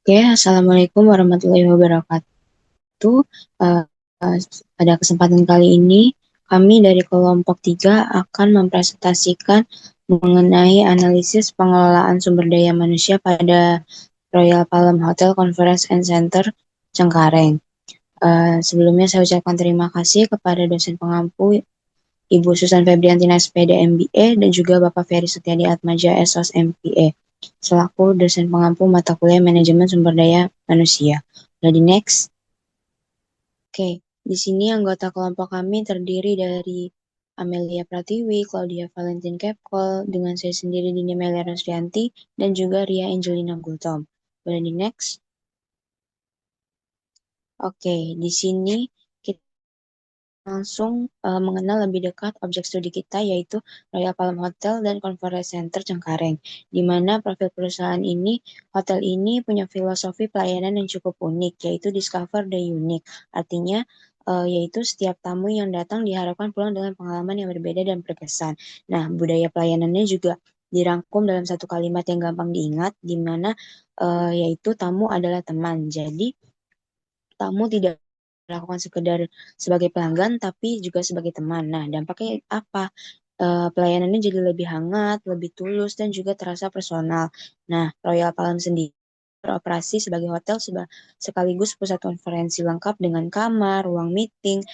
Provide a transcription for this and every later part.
Oke, Assalamualaikum warahmatullahi wabarakatuh. Eh, eh, Pada kesempatan kali ini, kami dari kelompok 3 akan mempresentasikan mengenai analisis pengelolaan sumber daya manusia pada Royal Palm Hotel Conference and Center Cengkareng. Sebelumnya saya ucapkan terima kasih kepada dosen pengampu Ibu Susan Febriantina SPD MBA dan juga Bapak Ferry Setiadi Atmaja SOS MPA selaku dosen pengampu mata kuliah Manajemen Sumber Daya Manusia. Jadi next. Oke, di sini anggota kelompok kami terdiri dari Amelia Pratiwi, Claudia Valentin Kepkol, dengan saya sendiri Dini Melia Rosrianti, dan juga Ria Angelina Gultom. Boleh di next? Oke, di sini kita langsung mengenal lebih dekat objek studi kita yaitu Royal Palm Hotel dan Conference Center Cengkareng, di mana profil perusahaan ini, hotel ini punya filosofi pelayanan yang cukup unik, yaitu Discover the Unique. Artinya, yaitu setiap tamu yang datang diharapkan pulang dengan pengalaman yang berbeda dan berkesan. Nah, budaya pelayanannya juga dirangkum dalam satu kalimat yang gampang diingat, di mana yaitu tamu adalah teman. Jadi, tamu tidak melakukan sekedar sebagai pelanggan, tapi juga sebagai teman. Nah, dampaknya apa? Pelayanannya jadi lebih hangat, lebih tulus, dan juga terasa personal. Nah, Royal Palm sendiri beroperasi sebagai hotel sekaligus pusat konferensi lengkap dengan kamar, ruang meeting,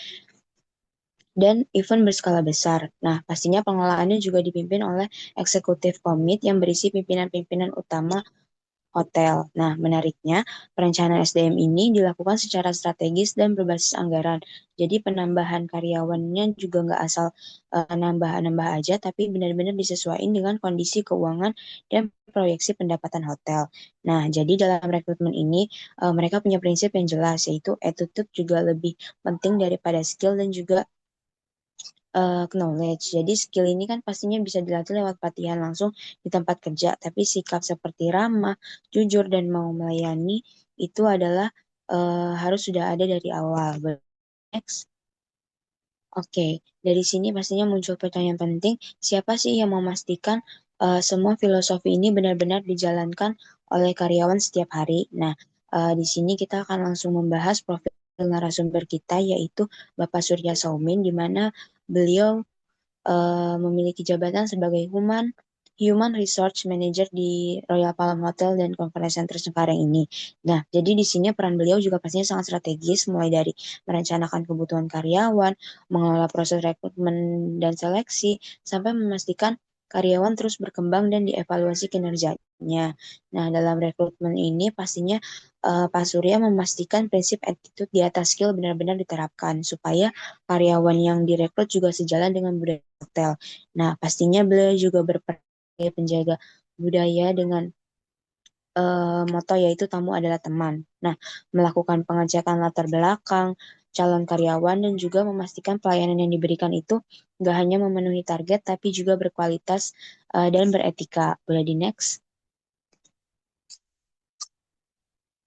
dan event berskala besar. Nah, pastinya pengelolaannya juga dipimpin oleh eksekutif komit yang berisi pimpinan-pimpinan utama hotel. Nah, menariknya, perencanaan SDM ini dilakukan secara strategis dan berbasis anggaran. Jadi penambahan karyawannya juga nggak asal nambah-nambah aja, tapi benar-benar disesuaikan dengan kondisi keuangan dan proyeksi pendapatan hotel. Nah, jadi dalam rekrutmen ini mereka punya prinsip yang jelas, yaitu attitude juga lebih penting daripada skill dan juga knowledge. Jadi skill ini kan pastinya bisa dilatih lewat pelatihan langsung di tempat kerja, tapi sikap seperti ramah, jujur, dan mau melayani itu adalah harus sudah ada dari awal. Next. Oke, dari sini pastinya muncul pertanyaan penting, siapa sih yang memastikan semua filosofi ini benar-benar dijalankan oleh karyawan setiap hari? Nah, di sini kita akan langsung membahas profil narasumber kita, yaitu Bapak Surya Saumin, di mana beliau memiliki jabatan sebagai Human Resource Manager di Royal Palm Hotel dan Conference Center Cengkareng ini. Nah, jadi di sini peran beliau juga pastinya sangat strategis, mulai dari merencanakan kebutuhan karyawan, mengelola proses rekrutmen dan seleksi, sampai memastikan karyawan terus berkembang dan dievaluasi kinerjanya. Nah, dalam rekrutmen ini pastinya Pak Surya memastikan prinsip attitude di atas skill benar-benar diterapkan supaya karyawan yang direkrut juga sejalan dengan budaya hotel. Nah, pastinya beliau juga berperan sebagai penjaga budaya dengan moto yaitu tamu adalah teman. Nah, melakukan pengecekan latar belakang calon karyawan dan juga memastikan pelayanan yang diberikan itu nggak hanya memenuhi target tapi juga berkualitas dan beretika. Boleh di next.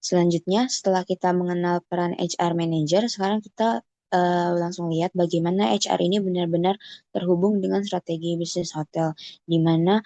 Selanjutnya, setelah kita mengenal peran HR Manager, sekarang kita langsung lihat bagaimana HR ini benar-benar terhubung dengan strategi bisnis hotel, di mana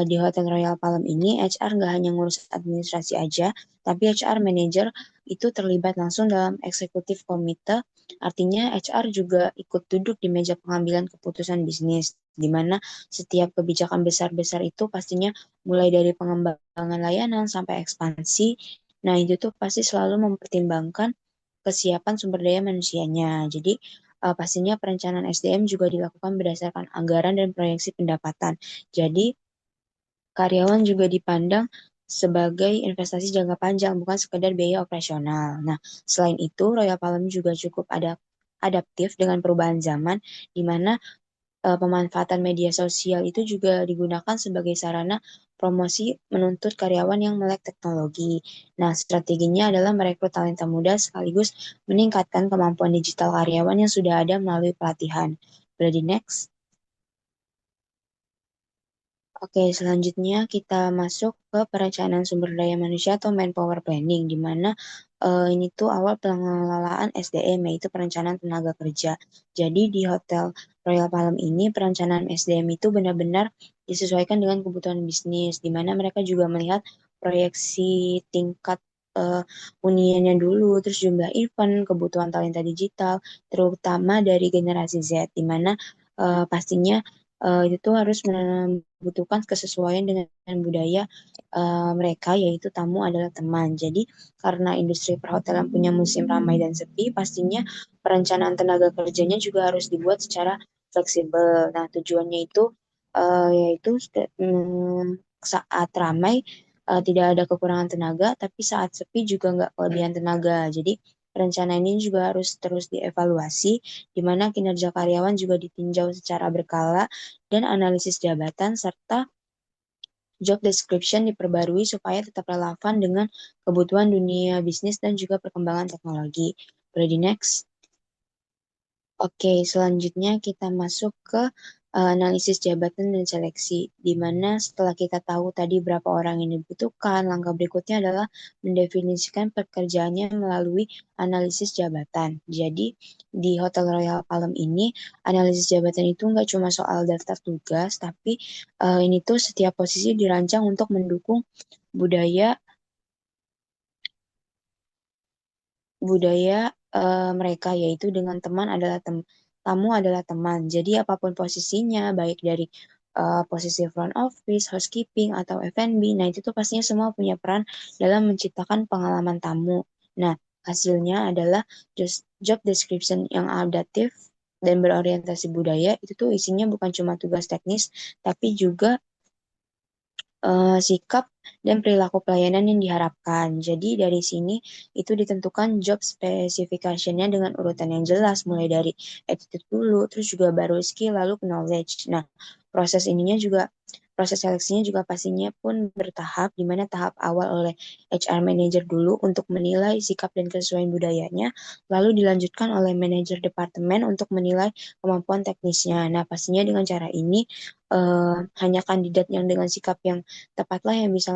di Hotel Royal Palm ini HR nggak hanya ngurus administrasi aja, tapi HR Manager itu terlibat langsung dalam eksekutif komite, artinya HR juga ikut duduk di meja pengambilan keputusan bisnis, di mana setiap kebijakan besar-besar itu pastinya mulai dari pengembangan layanan sampai ekspansi. Nah, itu tuh pasti selalu mempertimbangkan kesiapan sumber daya manusianya. Jadi, pastinya perencanaan SDM juga dilakukan berdasarkan anggaran dan proyeksi pendapatan. Jadi, karyawan juga dipandang sebagai investasi jangka panjang, bukan sekedar biaya operasional. Nah, selain itu, Royal Palm juga cukup adaptif dengan perubahan zaman, di mana pemanfaatan media sosial itu juga digunakan sebagai sarana promosi menuntut karyawan yang melek teknologi. Nah, strateginya adalah merekrut talenta muda sekaligus meningkatkan kemampuan digital karyawan yang sudah ada melalui pelatihan. Boleh di next? Oke, selanjutnya kita masuk ke perencanaan sumber daya manusia atau manpower planning, di mana ini tuh awal pengelolaan SDM, yaitu perencanaan tenaga kerja. Jadi di Hotel Royal Palm ini, perencanaan SDM itu benar-benar disesuaikan dengan kebutuhan bisnis, di mana mereka juga melihat proyeksi tingkat huniannya dulu, terus jumlah event, kebutuhan talenta digital, terutama dari generasi Z, di mana pastinya itu tuh harus membutuhkan kesesuaian dengan budaya mereka, yaitu tamu adalah teman. Jadi, karena industri perhotelan punya musim ramai dan sepi, pastinya perencanaan tenaga kerjanya juga harus dibuat secara fleksibel. Nah, tujuannya itu yaitu saat ramai tidak ada kekurangan tenaga, tapi saat sepi juga nggak kelebihan tenaga. Jadi perencanaan ini juga harus terus dievaluasi, di mana kinerja karyawan juga ditinjau secara berkala dan analisis jabatan serta job description diperbarui supaya tetap relevan dengan kebutuhan dunia bisnis dan juga perkembangan teknologi. Ready next? Oke, selanjutnya kita masuk ke analisis jabatan dan seleksi, di mana setelah kita tahu tadi berapa orang yang dibutuhkan, langkah berikutnya adalah mendefinisikan pekerjaannya melalui analisis jabatan. Jadi, di Hotel Royal Palm ini, analisis jabatan itu nggak cuma soal daftar tugas, tapi ini tuh setiap posisi dirancang untuk mendukung budaya budaya mereka, yaitu dengan teman adalah tamu adalah teman. Jadi apapun posisinya, baik dari posisi front office, housekeeping, atau F&B, nah itu tuh pastinya semua punya peran dalam menciptakan pengalaman tamu. Nah, hasilnya adalah job description yang adaptif dan berorientasi budaya, itu tuh isinya bukan cuma tugas teknis, tapi juga sikap dan perilaku pelayanan yang diharapkan. Jadi dari sini itu ditentukan job specification-nya dengan urutan yang jelas, mulai dari attitude dulu, terus juga baru skill, lalu knowledge. Nah, proses ininya juga proses seleksinya juga pastinya pun bertahap, di mana tahap awal oleh HR manager dulu untuk menilai sikap dan kesesuaian budayanya, lalu dilanjutkan oleh manajer departemen untuk menilai kemampuan teknisnya. Nah, pastinya dengan cara ini hanya kandidat yang dengan sikap yang tepatlah yang bisa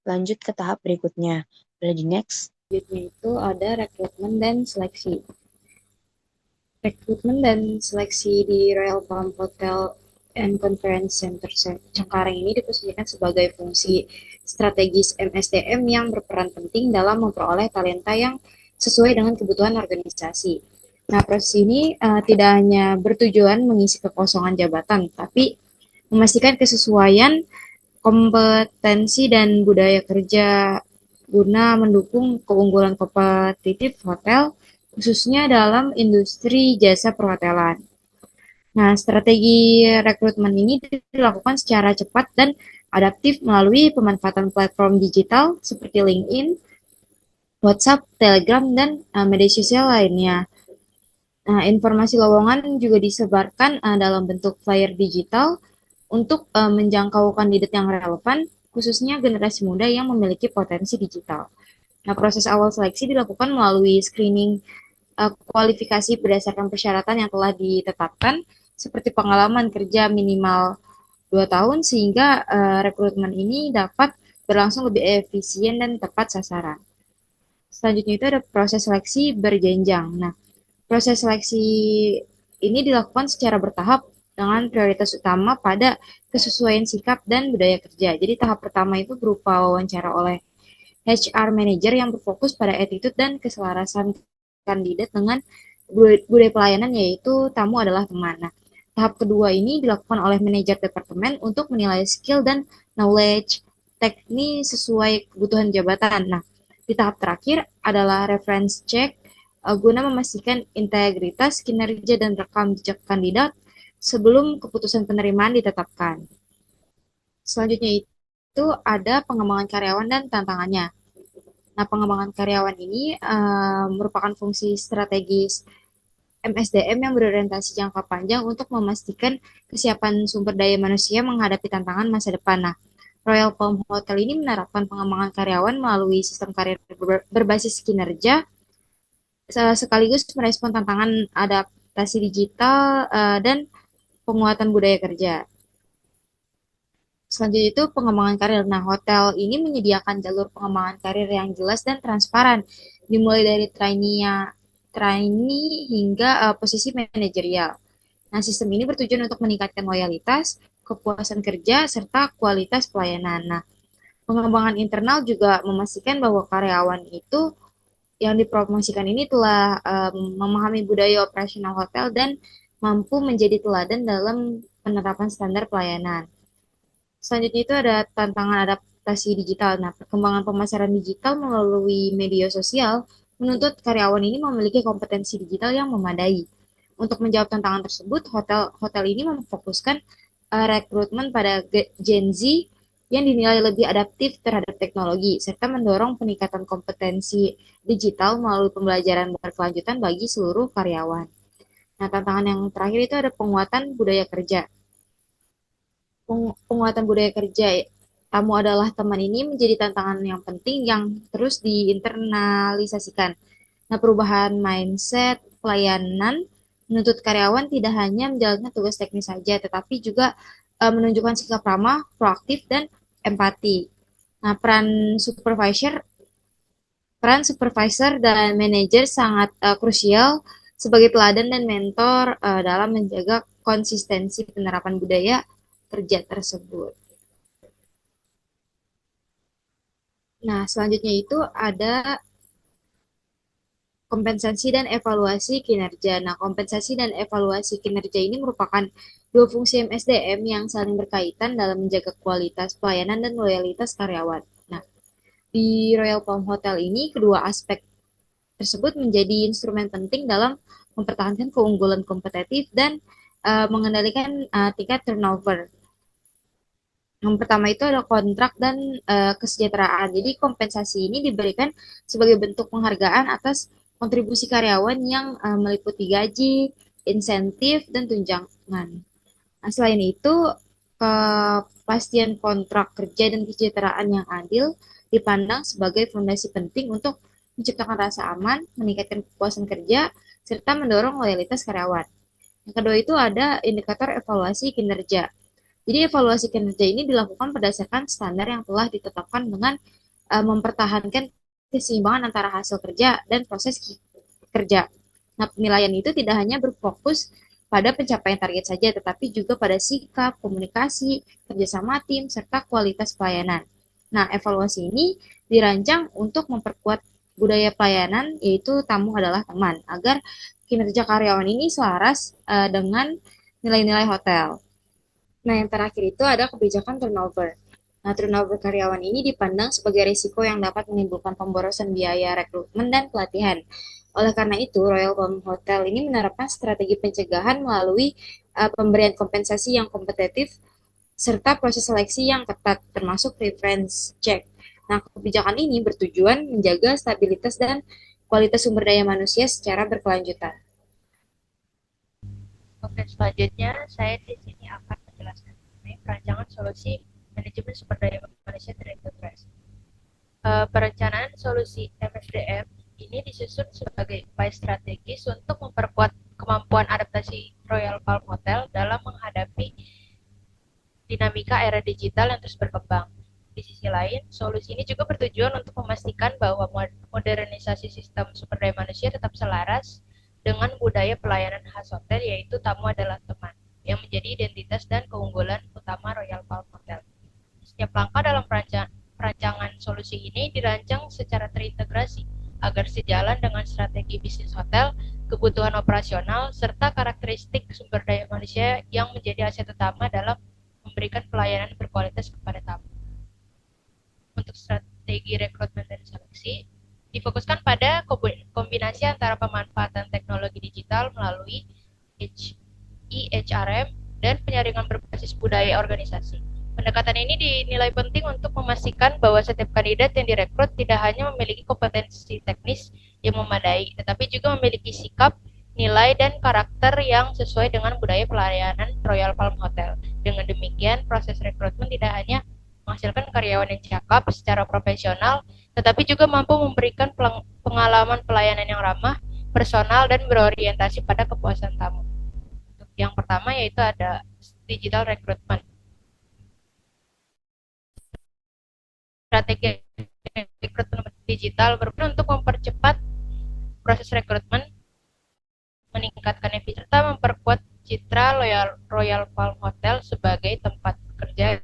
lanjut ke tahap berikutnya. Ready next? Selanjutnya itu ada rekrutmen dan seleksi. Rekrutmen dan seleksi di Royal Palm Hotel and Conference Center Cengkareng ini diposisikan sebagai fungsi strategis MSDM yang berperan penting dalam memperoleh talenta yang sesuai dengan kebutuhan organisasi. Nah, proses ini tidak hanya bertujuan mengisi kekosongan jabatan, tapi memastikan kesesuaian kompetensi dan budaya kerja guna mendukung keunggulan kompetitif hotel, khususnya dalam industri jasa perhotelan. Nah, strategi rekrutmen ini dilakukan secara cepat dan adaptif melalui pemanfaatan platform digital seperti LinkedIn, WhatsApp, Telegram, dan media sosial lainnya. Nah, informasi lowongan juga disebarkan dalam bentuk flyer digital untuk menjangkau kandidat yang relevan, khususnya generasi muda yang memiliki potensi digital. Nah, proses awal seleksi dilakukan melalui screening kualifikasi berdasarkan persyaratan yang telah ditetapkan, seperti pengalaman kerja minimal 2 tahun, sehingga rekrutmen ini dapat berlangsung lebih efisien dan tepat sasaran. Selanjutnya itu ada proses seleksi berjenjang. Nah, proses seleksi ini dilakukan secara bertahap dengan prioritas utama pada kesesuaian sikap dan budaya kerja. Jadi tahap pertama itu berupa wawancara oleh HR manager yang berfokus pada attitude dan keselarasan kandidat dengan budaya pelayanan, yaitu tamu adalah teman. Nah, tahap kedua ini dilakukan oleh manajer departemen untuk menilai skill dan knowledge teknis sesuai kebutuhan jabatan. Nah, di tahap terakhir adalah reference check guna memastikan integritas, kinerja, dan rekam jejak kandidat sebelum keputusan penerimaan ditetapkan. Selanjutnya itu ada pengembangan karyawan dan tantangannya. Nah, pengembangan karyawan ini merupakan fungsi strategis MSDM yang berorientasi jangka panjang untuk memastikan kesiapan sumber daya manusia menghadapi tantangan masa depan. Nah, Royal Palm Hotel ini menerapkan pengembangan karyawan melalui sistem karir berbasis kinerja sekaligus merespon tantangan adaptasi digital dan penguatan budaya kerja. Selanjutnya itu pengembangan karir. Nah, hotel ini menyediakan jalur pengembangan karir yang jelas dan transparan, dimulai dari trainee hingga posisi manajerial. Nah, sistem ini bertujuan untuk meningkatkan loyalitas, kepuasan kerja, serta kualitas pelayanan. Nah, Pengembangan internal juga memastikan bahwa karyawan itu yang dipromosikan ini telah memahami budaya operasional hotel dan mampu menjadi teladan dalam penerapan standar pelayanan. Selanjutnya itu ada tantangan adaptasi digital. Nah, perkembangan pemasaran digital melalui media sosial menuntut karyawan ini memiliki kompetensi digital yang memadai. Untuk menjawab tantangan tersebut, hotel ini memfokuskan rekrutmen pada Gen Z yang dinilai lebih adaptif terhadap teknologi, serta mendorong peningkatan kompetensi digital melalui pembelajaran berkelanjutan bagi seluruh karyawan. Nah, tantangan yang terakhir itu ada penguatan budaya kerja. Penguatan budaya kerja tamu adalah teman ini menjadi tantangan yang penting yang terus diinternalisasikan. Nah, perubahan mindset pelayanan menuntut karyawan tidak hanya menjalankan tugas teknis saja, tetapi juga menunjukkan sikap ramah, proaktif, dan empati. Nah, peran supervisor dan manajer sangat krusial sebagai teladan dan mentor dalam menjaga konsistensi penerapan budaya kerja tersebut. Nah, selanjutnya itu ada kompensasi dan evaluasi kinerja. Nah, kompensasi dan evaluasi kinerja ini merupakan dua fungsi MSDM yang saling berkaitan dalam menjaga kualitas pelayanan dan loyalitas karyawan. Nah, di Royal Palm Hotel ini kedua aspek tersebut menjadi instrumen penting dalam mempertahankan keunggulan kompetitif dan mengendalikan tingkat turnover. Yang pertama itu ada kontrak dan kesejahteraan. Jadi kompensasi ini diberikan sebagai bentuk penghargaan atas kontribusi karyawan yang meliputi gaji, insentif, dan tunjangan. Nah, selain itu, kepastian kontrak kerja dan kesejahteraan yang adil dipandang sebagai fondasi penting untuk menciptakan rasa aman, meningkatkan kepuasan kerja, serta mendorong loyalitas karyawan. Yang kedua itu ada indikator evaluasi kinerja. Jadi evaluasi kinerja ini dilakukan berdasarkan standar yang telah ditetapkan dengan mempertahankan keseimbangan antara hasil kerja dan proses kerja. Nah, penilaian itu tidak hanya berfokus pada pencapaian target saja, tetapi juga pada sikap, komunikasi, kerjasama tim, serta kualitas pelayanan. Nah, evaluasi ini dirancang untuk memperkuat budaya pelayanan, yaitu tamu adalah teman, agar kinerja karyawan ini selaras dengan nilai-nilai hotel. Nah, yang terakhir itu ada kebijakan turnover. Nah, turnover karyawan ini dipandang sebagai risiko yang dapat menimbulkan pemborosan biaya rekrutmen dan pelatihan. Oleh karena itu, Royal Palm Hotel ini menerapkan strategi pencegahan melalui pemberian kompensasi yang kompetitif serta proses seleksi yang ketat, termasuk reference check. Nah, kebijakan ini bertujuan menjaga stabilitas dan kualitas sumber daya manusia secara berkelanjutan. Oke, selanjutnya saya di sini akan menjelaskan mengenai perancangan solusi manajemen sumber daya manusia terintegrasi. Perencanaan solusi MSDM ini disusun sebagai upaya strategis untuk memperkuat kemampuan adaptasi Royal Palm Hotel dalam menghadapi dinamika era digital yang terus berkembang. Di sisi lain, solusi ini juga bertujuan untuk memastikan bahwa modernisasi sistem sumber daya manusia tetap selaras dengan budaya pelayanan khas hotel, yaitu tamu adalah teman, yang menjadi identitas dan keunggulan utama Royal Palm Hotel. Setiap langkah dalam perancangan solusi ini dirancang secara terintegrasi agar sejalan dengan strategi bisnis hotel, kebutuhan operasional, serta karakteristik sumber daya manusia yang menjadi aset utama dalam memberikan pelayanan berkualitas kepada tamu. Untuk strategi rekrutmen dan seleksi, difokuskan pada kombinasi antara pemanfaatan teknologi digital melalui EHRM dan penyaringan berbasis budaya organisasi. Pendekatan ini dinilai penting untuk memastikan bahwa setiap kandidat yang direkrut tidak hanya memiliki kompetensi teknis yang memadai, tetapi juga memiliki sikap, nilai, dan karakter yang sesuai dengan budaya pelayanan Royal Palm Hotel. Dengan demikian, proses rekrutmen tidak hanya menghasilkan karyawan yang cakap secara profesional, tetapi juga mampu memberikan pengalaman pelayanan yang ramah, personal, dan berorientasi pada kepuasan tamu. Untuk yang pertama yaitu ada digital recruitment. Strategi rekrutmen digital berperan untuk mempercepat proses rekrutmen, meningkatkan efisiensi, serta memperkuat citra Royal Palm Hotel sebagai tempat kerja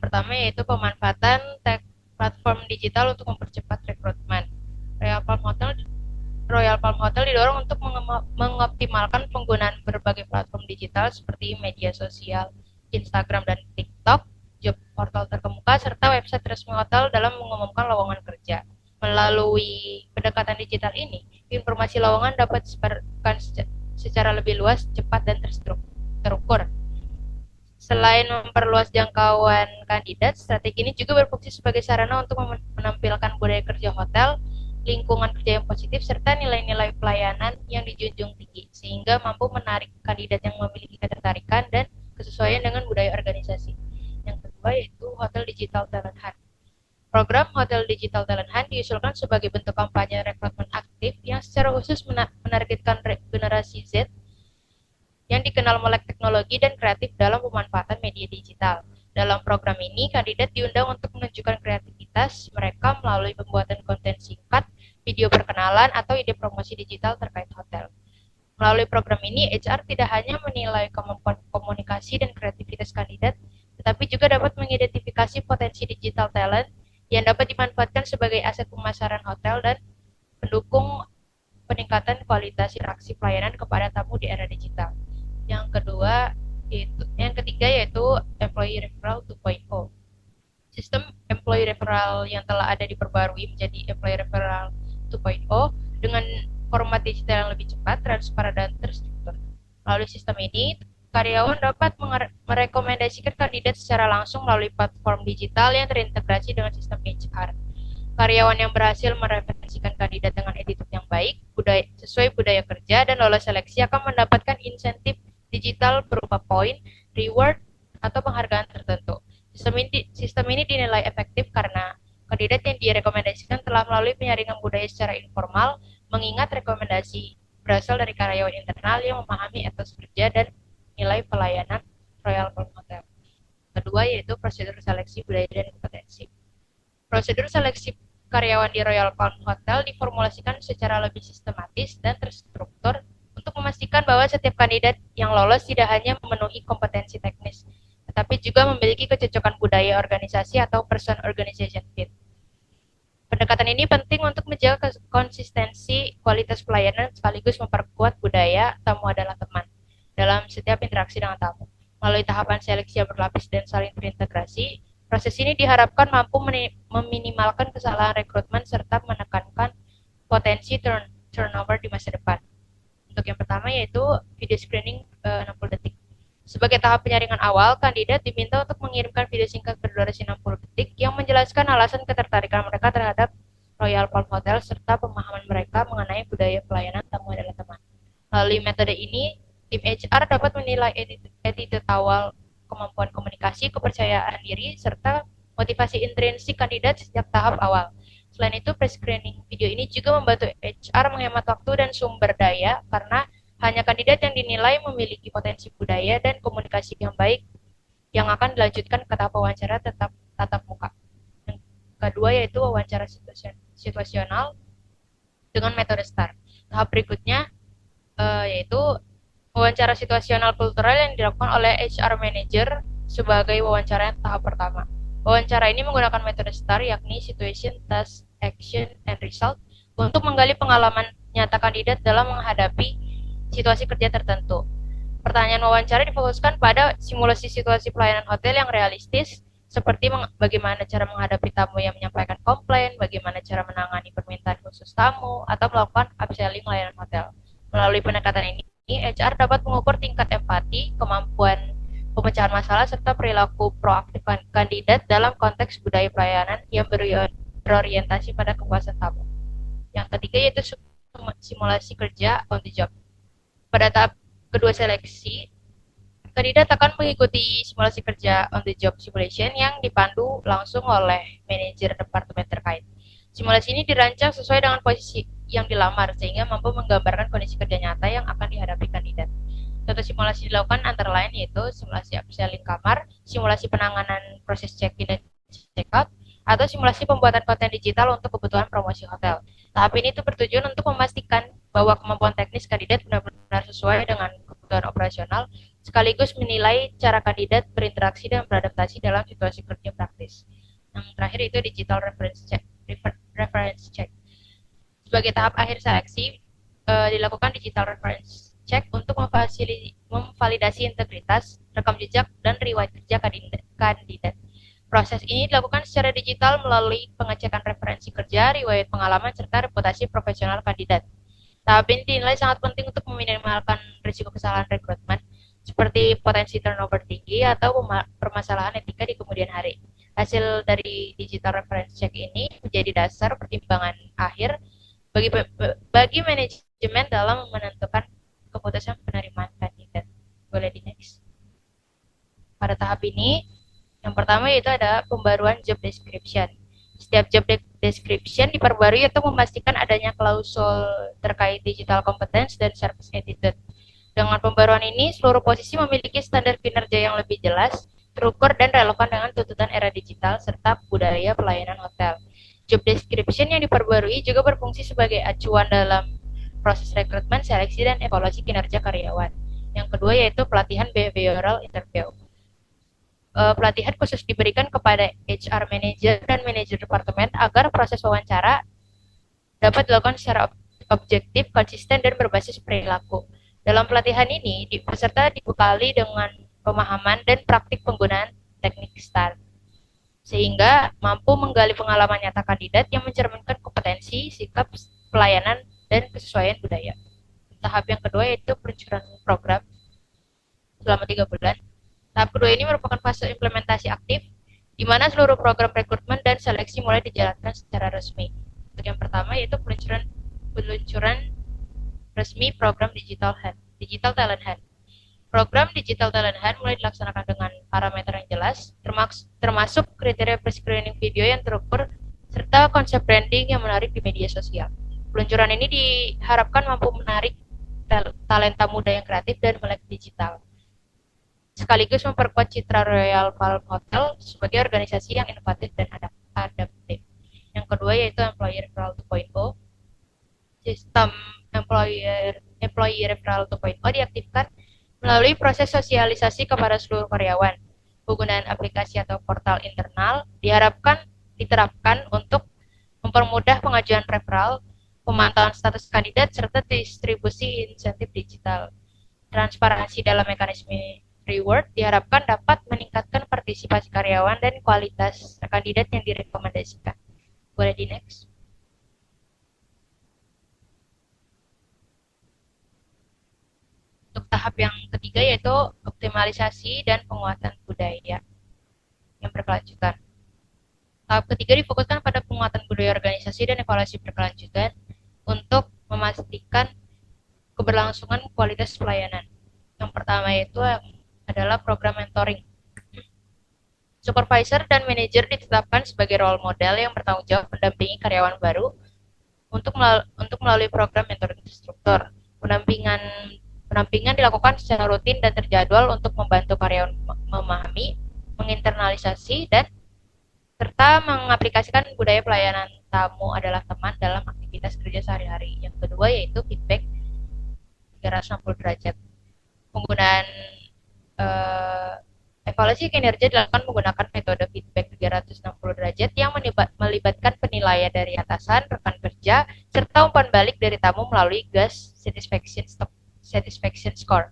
pertama yaitu pemanfaatan platform digital untuk mempercepat rekrutmen. Royal Palm Hotel didorong untuk mengoptimalkan penggunaan berbagai platform digital seperti media sosial, Instagram dan TikTok, job portal terkemuka, serta website resmi hotel dalam mengumumkan lowongan kerja. Melalui pendekatan digital ini, informasi lowongan dapat disebarkan secara lebih luas, cepat, dan terukur. Selain memperluas jangkauan kandidat, strategi ini juga berfungsi sebagai sarana untuk menampilkan budaya kerja hotel, lingkungan kerja yang positif, serta nilai-nilai pelayanan yang dijunjung tinggi, sehingga mampu menarik kandidat yang memiliki ketertarikan dan kesesuaian dengan budaya organisasi. Yang kedua yaitu Hotel Digital Talent Hunt. Program Hotel Digital Talent Hunt diusulkan sebagai bentuk kampanye rekrutmen aktif yang secara khusus menargetkan generasi Z yang dikenal melek teknologi dan kreatif dalam pemanfaatan media digital. Dalam program ini, kandidat diundang untuk menunjukkan kreativitas mereka melalui pembuatan konten singkat, video perkenalan, atau ide promosi digital terkait hotel. Melalui program ini, HR tidak hanya menilai kemampuan komunikasi dan kreativitas kandidat, tetapi juga dapat mengidentifikasi potensi digital talent yang dapat dimanfaatkan sebagai aset pemasaran hotel dan pendukung peningkatan kualitas interaksi pelayanan kepada tamu di era digital. Yang ketiga yaitu Employee Referral 2.0. Sistem Employee Referral yang telah ada diperbarui menjadi Employee Referral 2.0 dengan format digital yang lebih cepat, transparan, dan terstruktur. Melalui sistem ini, karyawan dapat merekomendasikan kandidat secara langsung melalui platform digital yang terintegrasi dengan sistem HR. Karyawan yang berhasil mereferensikan kandidat dengan attitude yang baik, sesuai budaya kerja, dan lolos seleksi akan mendapatkan insentif digital berupa poin, reward, atau penghargaan tertentu. Sistem ini dinilai efektif karena kandidat yang direkomendasikan telah melalui penyaringan budaya secara informal, mengingat rekomendasi berasal dari karyawan internal yang memahami etos kerja dan nilai pelayanan Royal Palm Hotel. Kedua yaitu prosedur seleksi budaya dan kompetensi. Prosedur seleksi karyawan di Royal Palm Hotel diformulasikan secara lebih sistematis dan terstruktur untuk memastikan bahwa setiap kandidat yang lolos tidak hanya memenuhi kompetensi teknis, tetapi juga memiliki kecocokan budaya organisasi atau person organization fit. Pendekatan ini penting untuk menjaga konsistensi kualitas pelayanan sekaligus memperkuat budaya tamu adalah teman dalam setiap interaksi dengan tamu. Melalui tahapan seleksi yang berlapis dan saling terintegrasi, proses ini diharapkan mampu meminimalkan kesalahan rekrutmen serta menekankan potensi turnover di masa depan. Untuk yang pertama yaitu video screening 60 detik. Sebagai tahap penyaringan awal, kandidat diminta untuk mengirimkan video singkat berdurasi 60 detik yang menjelaskan alasan ketertarikan mereka terhadap Royal Palm Hotel serta pemahaman mereka mengenai budaya pelayanan tamu adalah teman. Melalui metode ini, tim HR dapat menilai attitude awal, kemampuan komunikasi, kepercayaan diri, serta motivasi intrinsik kandidat sejak tahap awal. Selain itu, pre-screening video ini juga membantu HR menghemat waktu dan sumber daya karena hanya kandidat yang dinilai memiliki potensi budaya dan komunikasi yang baik yang akan dilanjutkan ke tahap wawancara tatap muka. Yang kedua yaitu wawancara situasional dengan metode STAR. Tahap berikutnya yaitu wawancara situasional kultural yang dilakukan oleh HR Manager sebagai wawancara yang tahap pertama. Wawancara ini menggunakan metode STAR yakni Situation, Task, Action, and Result untuk menggali pengalaman nyata kandidat dalam menghadapi situasi kerja tertentu. Pertanyaan wawancara difokuskan pada simulasi situasi pelayanan hotel yang realistis, seperti bagaimana cara menghadapi tamu yang menyampaikan komplain, bagaimana cara menangani permintaan khusus tamu, atau melakukan upselling layanan hotel. Melalui pendekatan ini, HR dapat mengukur tingkat empati, kemampuan pemecahan masalah, serta perilaku proaktif kandidat dalam konteks budaya pelayanan yang berorientasi pada kepuasan tamu. Yang ketiga yaitu simulasi kerja on the job. Pada tahap kedua seleksi, kandidat akan mengikuti simulasi kerja on the job simulation yang dipandu langsung oleh manajer departemen terkait. Simulasi ini dirancang sesuai dengan posisi yang dilamar sehingga mampu menggambarkan kondisi kerja nyata yang akan dihadapi kandidat. Contoh simulasi dilakukan antara lain yaitu simulasi upselling kamar, simulasi penanganan proses check-in dan check-out, atau simulasi pembuatan konten digital untuk kebutuhan promosi hotel. Tahap ini itu bertujuan untuk memastikan bahwa kemampuan teknis kandidat benar-benar sesuai dengan kebutuhan operasional sekaligus menilai cara kandidat berinteraksi dan beradaptasi dalam situasi kerja praktis. Yang terakhir itu digital reference check. Sebagai tahap akhir seleksi, dilakukan digital reference check untuk memvalidasi integritas, rekam jejak, dan riwayat kerja kandidat. Proses ini dilakukan secara digital melalui pengecekan referensi kerja, riwayat pengalaman, serta reputasi profesional kandidat. Tahap ini dinilai sangat penting untuk meminimalkan risiko kesalahan rekrutmen, seperti potensi turnover tinggi atau permasalahan etika di kemudian hari. Hasil dari digital reference check ini menjadi dasar pertimbangan akhir bagi manajemen dalam menentukan keputusan penerimaan kandidat. Boleh di next. Pada tahap ini, yang pertama yaitu ada pembaruan job description. Setiap job description diperbarui untuk memastikan adanya klausul terkait digital competence dan service attitude. Dengan pembaruan ini, seluruh posisi memiliki standar kinerja yang lebih jelas, terukur, dan relevan dengan tuntutan era digital serta budaya pelayanan hotel. Job description yang diperbarui juga berfungsi sebagai acuan dalam proses rekrutmen, seleksi, dan evaluasi kinerja karyawan. Yang kedua yaitu pelatihan behavioral interview. Pelatihan khusus diberikan kepada HR manager dan manajer departemen agar proses wawancara dapat dilakukan secara objektif, konsisten, dan berbasis perilaku. Dalam pelatihan ini, peserta dibekali dengan pemahaman dan praktik penggunaan teknik STAR, sehingga mampu menggali pengalaman nyata kandidat yang mencerminkan kompetensi, sikap, pelayanan, dan kesesuaian budaya. Tahap yang kedua yaitu peluncuran program selama 3 bulan. Tahap kedua ini merupakan fase implementasi aktif, di mana seluruh program rekrutmen dan seleksi mulai dijalankan secara resmi. Untuk yang pertama yaitu peluncuran resmi program Digital Talent Hunt. Program Digital Talent Hunt mulai dilaksanakan dengan parameter yang jelas, termasuk kriteria pre-screening video yang terukur, serta konsep branding yang menarik di media sosial. Peluncuran ini diharapkan mampu menarik talenta muda yang kreatif dan melek digital, sekaligus memperkuat citra Royal Palm Hotel sebagai organisasi yang inovatif dan adaptif. Yang kedua yaitu Employee Referral 2.0. Sistem Employee Referral 2.0 diaktifkan melalui proses sosialisasi kepada seluruh karyawan. Penggunaan aplikasi atau portal internal diterapkan untuk mempermudah pengajuan referral, pemantauan status kandidat, serta distribusi insentif digital. Transparansi dalam mekanisme reward diharapkan dapat meningkatkan partisipasi karyawan dan kualitas kandidat yang direkomendasikan. Boleh di next. Untuk tahap yang ketiga yaitu optimalisasi dan penguatan budaya yang berkelanjutan. Tahap ketiga difokuskan pada penguatan budaya organisasi dan evaluasi berkelanjutan untuk memastikan keberlangsungan kualitas pelayanan. Yang pertama yaitu adalah program mentoring. Supervisor dan manajer ditetapkan sebagai role model yang bertanggung jawab mendampingi karyawan baru untuk melalui program mentoring instruktur. Pendampingan dilakukan secara rutin dan terjadwal untuk membantu karyawan memahami, menginternalisasi, dan serta mengaplikasikan budaya pelayanan tamu adalah teman dalam aktivitas kerja sehari-hari. Yang kedua yaitu feedback 360 derajat. Penggunaan evaluasi kinerja dilakukan menggunakan metode feedback 360 derajat yang melibatkan penilaian dari atasan, rekan kerja, serta umpan balik dari tamu melalui GAS Satisfaction Score.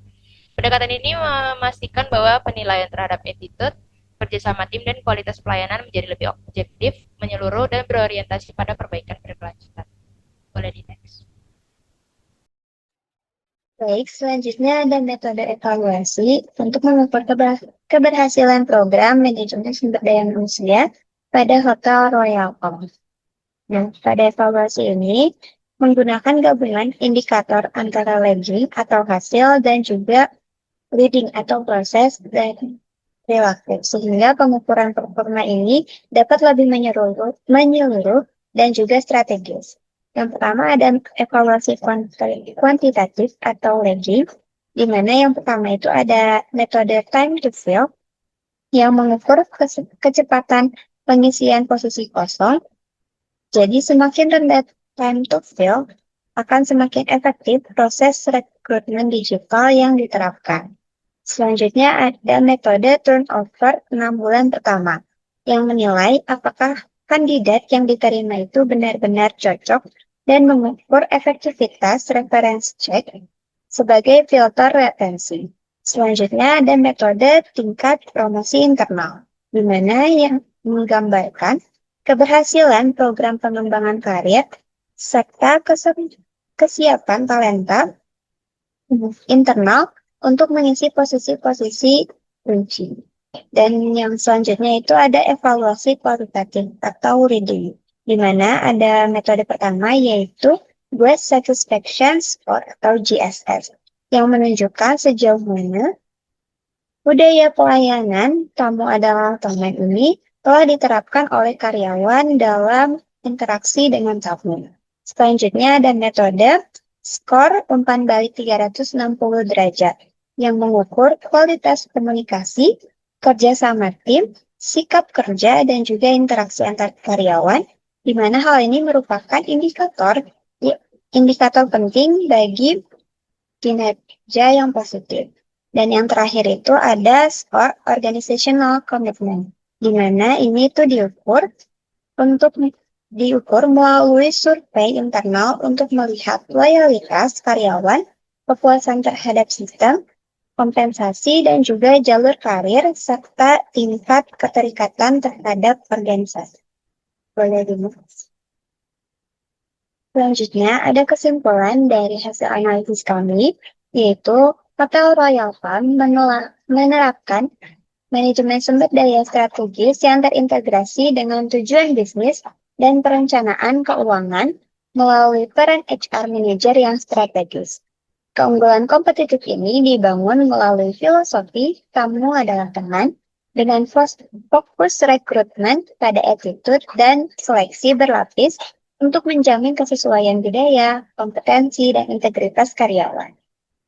Pendekatan ini memastikan bahwa penilaian terhadap attitude, kerjasama tim, dan kualitas pelayanan menjadi lebih objektif, menyeluruh, dan berorientasi pada perbaikan berkelanjutan. Boleh di next. Baik, selanjutnya ada metode evaluasi untuk mengukur keberhasilan program manajemen sumber daya manusia pada Hotel Royal Palm. Nah, pada evaluasi ini menggunakan gabungan indikator antara lagging atau hasil dan juga leading atau proses dan perilaku, sehingga pengukuran performa ini dapat lebih menyeluruh dan juga strategis. Yang pertama ada evaluasi kuantitatif atau lagging, di mana yang pertama itu ada metode time to fill yang mengukur kecepatan pengisian posisi kosong. Jadi semakin rendah time to fill, akan semakin efektif proses rekrutmen digital yang diterapkan. Selanjutnya ada metode turnover 6 bulan pertama, yang menilai apakah kandidat yang diterima itu benar-benar cocok dan mengukur efektivitas reference check sebagai filter retensi. Selanjutnya ada metode tingkat promosi internal, di mana yang menggambarkan keberhasilan program pengembangan karir serta kesiapan talenta internal untuk mengisi posisi-posisi kunci. Dan yang selanjutnya itu ada evaluasi kualitatif atau reading, di mana ada metode pertama yaitu Guest Satisfaction Score atau GSS, yang menunjukkan sejauh mana budaya pelayanan tamu adalah teman ini telah diterapkan oleh karyawan dalam interaksi dengan tamu. Selanjutnya ada metode skor umpan balik 360 derajat yang mengukur kualitas komunikasi, kerja sama tim, sikap kerja, dan juga interaksi antar karyawan, di mana hal ini merupakan indikator penting bagi kinerja yang positif. Dan yang terakhir itu ada skor organizational commitment, di mana ini tuh diukur melalui survei internal untuk melihat loyalitas karyawan, kepuasan terhadap sistem, kompensasi, dan juga jalur karir, serta tingkat keterikatan terhadap organisasi. Boleh dimas. Selanjutnya, ada kesimpulan dari hasil analisis kami, yaitu Hotel Royal Palm menerapkan manajemen sumber daya strategis yang terintegrasi dengan tujuan bisnis dan perencanaan keuangan melalui peran HR Manager yang strategis. Keunggulan kompetitif ini dibangun melalui filosofi tamu adalah teman dengan fokus rekrutmen pada attitude dan seleksi berlapis untuk menjamin kesesuaian budaya, kompetensi, dan integritas karyawan.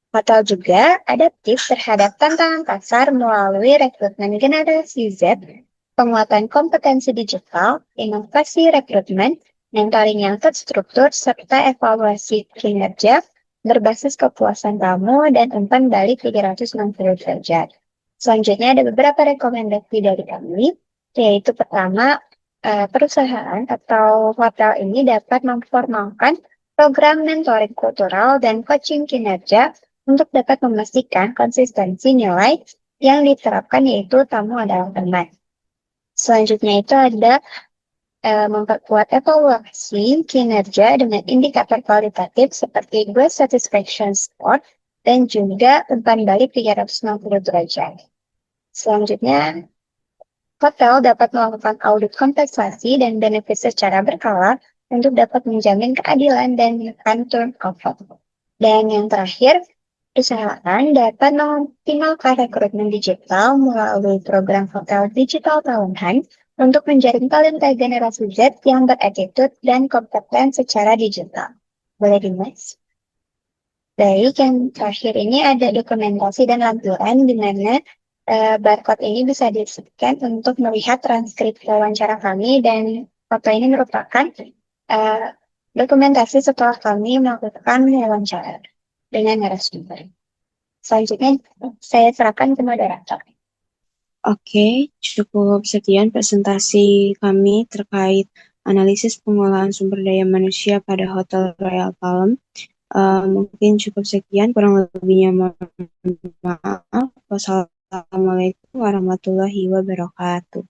Hotel juga adaptif terhadap tantangan pasar melalui rekrutmen generasi Z, penguatan kompetensi digital, inovasi rekrutmen, mentoring yang terstruktur, serta evaluasi kinerja berbasis kepuasan tamu dan umpan balik 360 derajat. Selanjutnya ada beberapa rekomendasi dari kami, yaitu pertama, perusahaan atau hotel ini dapat memformalkan program mentoring kultural dan coaching kinerja untuk dapat memastikan konsistensi nilai yang diterapkan, yaitu tamu adalah teman. Selanjutnya itu ada memperkuat evaluasi kinerja dengan indikator kualitatif seperti Guest Satisfaction Score dan juga umpan balik 360 derajat. Selanjutnya, hotel dapat melakukan audit kompensasi dan benefit secara berkala untuk dapat menjamin keadilan dan menekan turnover. Dan yang terakhir, perusahaan dapat mengoptimalkan rekrutmen digital melalui program hotel digital tahunan untuk menjaring talenta generasi Z yang berattitude dan kompeten secara digital. Boleh dimas? Baik, yang terakhir ini ada dokumentasi dan lampiran di mana barcode ini bisa di-scan untuk melihat transkrip wawancara kami, dan foto ini merupakan dokumentasi setelah kami melakukan wawancara dengan narasumber. Selanjutnya saya serahkan ke moderator. Oke, cukup sekian presentasi kami terkait analisis pengolahan sumber daya manusia pada Hotel Royal Palm. Mungkin cukup sekian, kurang lebihnya mohon maaf. Wassalamualaikum warahmatullahi wabarakatuh.